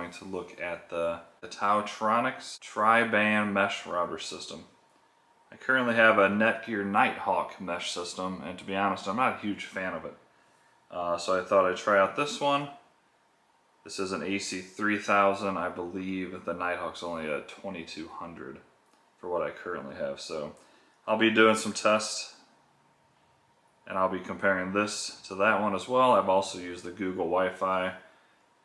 going to look at the Taotronics tri-band mesh router system. I currently have a Netgear Nighthawk mesh system, and to be honest, I'm not a huge fan of it. So I thought I'd try out this one. This is an AC3000. I believe the Nighthawk's only at 2200 for what I currently have. So I'll be doing some tests, and I'll be comparing this to that one as well. I've also used the Google Wi-Fi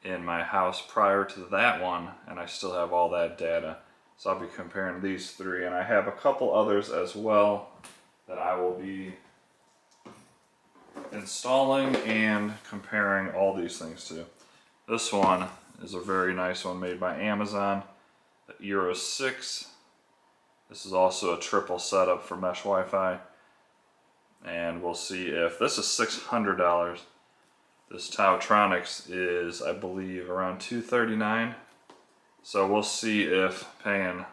in my house prior to that one, and I still have all that data. So I'll be comparing these three, and I have a couple others as well that I will be installing and comparing all these things to. This one is a very nice one made by Amazon, the Euro 6. This is also a triple setup for mesh Wi-Fi, and we'll see if this is $600. This Taotronics is, I believe, around $239. So we'll see if paying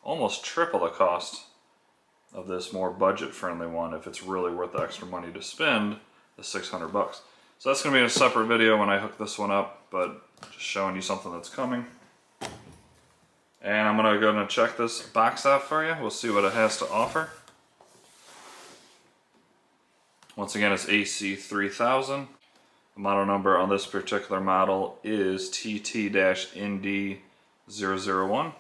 almost triple the cost of this more budget-friendly one, if it's really worth the extra money to spend the 600 bucks. So that's going to be in a separate video when I hook this one up, but just showing you something that's coming. And I'm going to go and check this box out for you. We'll see what it has to offer. Once again, it's AC3000. The model number on this particular model is TT-ND001.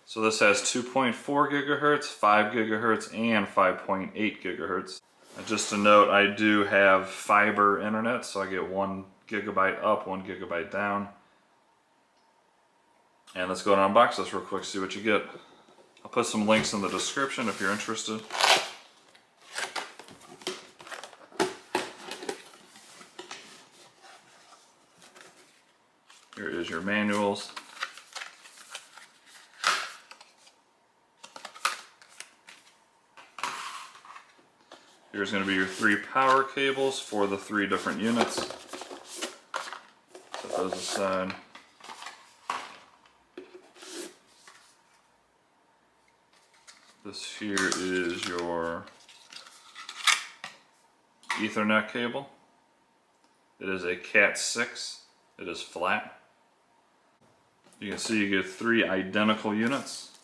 So this has 2.4 gigahertz, 5 gigahertz, and 5.8 gigahertz. And just to note, I do have fiber internet, so I get 1 gigabyte up, 1 gigabyte down. And let's go and unbox this real quick, see what you get. I'll put some links in the description if you're interested. Here is your manuals. Here's going to be your 3 power cables for the 3 different units. Set those aside. This here is your Ethernet cable. It is a Cat 6. It is flat. You can see you get 3 identical units.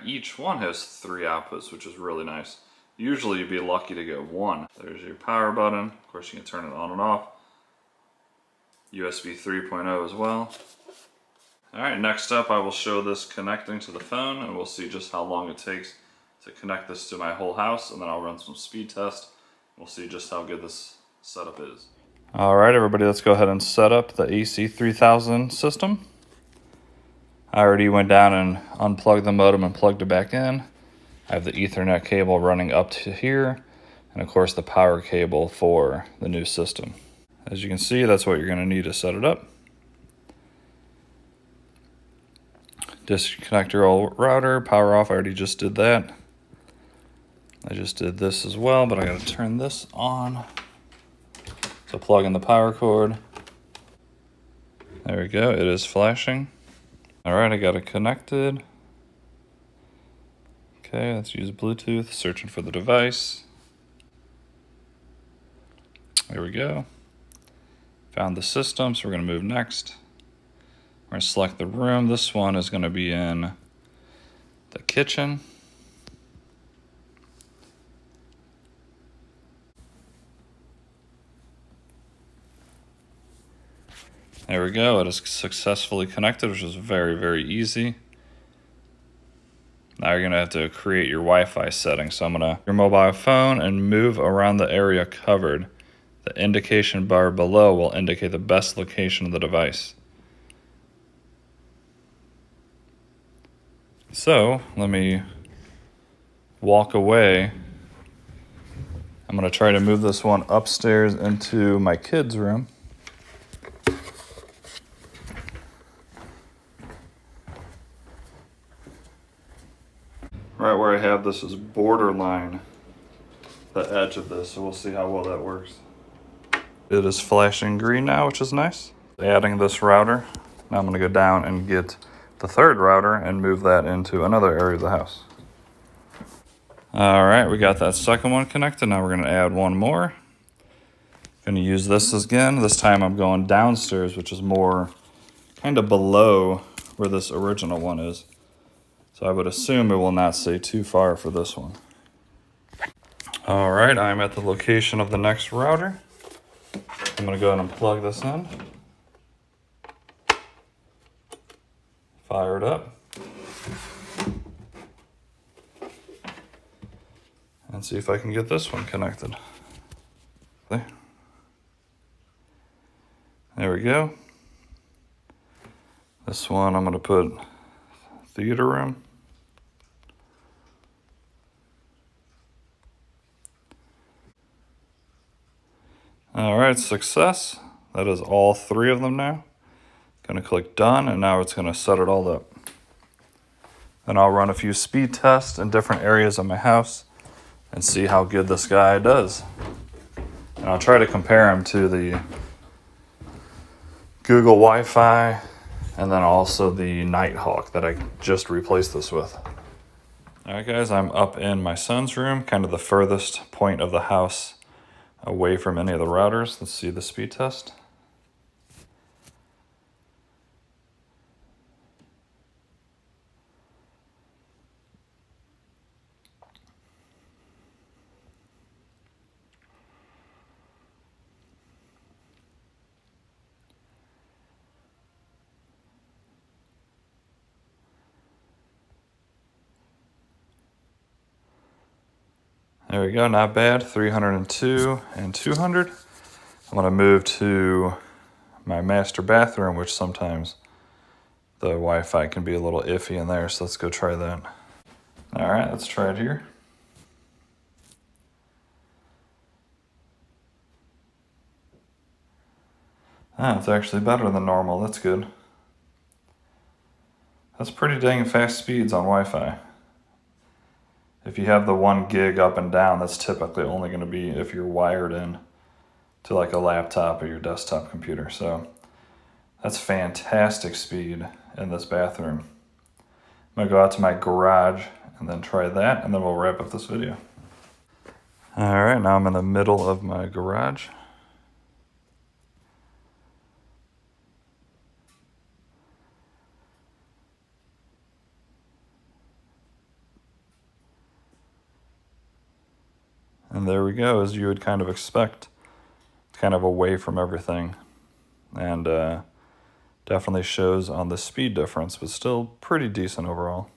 Each one has 3 outputs, which is really nice. Usually you'd be lucky to get 1. There's your power button. Of course, you can turn it on and off. USB 3.0 as well. Alright, next up I will show this connecting to the phone, and we'll see just how long it takes to connect this to my whole house, and then I'll run some speed tests. We'll see just how good this setup is. Alright everybody, let's go ahead and set up the AC3000 system. I already went down and unplugged the modem and plugged it back in. I have the Ethernet cable running up to here, and of course the power cable for the new system. As you can see, that's what you're going to need to set it up. Disconnect your old router, power off, I already just did that. I just did this as well, but I got to turn this on. So plug in the power cord. There we go, it is flashing. Alright, I got it connected. Okay, let's use Bluetooth, searching for the device. There we go. Found the system, so we're going to move next. We're going to select the room. This one is going to be in the kitchen. There we go, it is successfully connected, which is very, very easy. Now you're going to have to create your Wi-Fi settings. So I'm going to your mobile phone and move around the area covered. The indication bar below will indicate the best location of the device. So let me walk away. I'm going to try to move this one upstairs into my kids' room. Right where I have this is borderline the edge of this, so we'll see how well that works. It is flashing green now, which is nice. Adding this router, now I'm going to go down and get the 3rd router and move that into another area of the house. Alright, we got that second one connected. Now we're going to add one more. Gonna use this again. This time I'm going downstairs, which is more kind of below where this original one is. So I would assume it will not stay too far for this one. All right, I'm at the location of the next router. I'm gonna go ahead and plug this in. Fire it up. And see if I can get this one connected. There we go. This one I'm gonna put theater room. All right, success. That is all 3 of them now. Gonna click done, and now it's gonna set it all up. Then I'll run a few speed tests in different areas of my house and see how good this guy does. And I'll try to compare him to the Google Wi-Fi and then also the Nighthawk that I just replaced this with. All right, guys, I'm up in my son's room, kind of the furthest point of the house away from any of the routers. Let's see the speed test. There we go, not bad, 302 and 200. I'm gonna move to my master bathroom, which sometimes the Wi-Fi can be a little iffy in there, so let's go try that. All right, let's try it here. Ah, it's actually better than normal, that's good. That's pretty dang fast speeds on Wi-Fi. If you have the 1 gig up and down, that's typically only gonna be if you're wired in to like a laptop or your desktop computer. So that's fantastic speed in this bathroom. I'm gonna go out to my garage and then try that, and then we'll wrap up this video. All right, now I'm in the middle of my garage. And there we go, as you would kind of expect. Kind of away from everything. And definitely shows on the speed difference, but still pretty decent overall.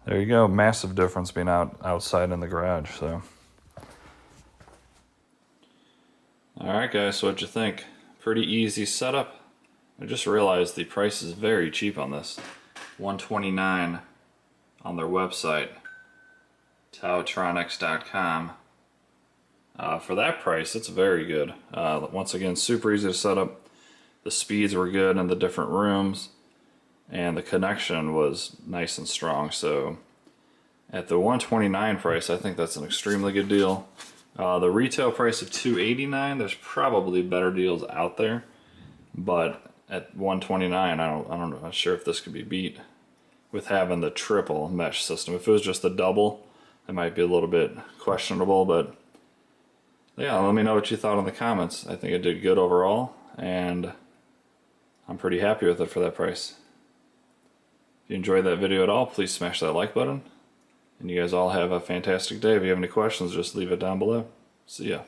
There you go, massive difference being outside in the garage, so. All right, guys, so what'd you think? Pretty easy setup. I just realized the price is very cheap on this. $129 on their website, Taotronics.com. For that price, it's very good. Once again, super easy to set up. The speeds were good in the different rooms, and the connection was nice and strong. So at the $129 price, I think that's an extremely good deal. The retail price of $289, there's probably better deals out there, but at $129, I'm not sure if this could be beat with having the triple mesh system. If it was just the double, it might be a little bit questionable, but yeah, let me know what you thought in the comments. I think it did good overall, and I'm pretty happy with it for that price. If you enjoyed that video at all, please smash that like button. And you guys all have a fantastic day. If you have any questions, just leave it down below. See ya.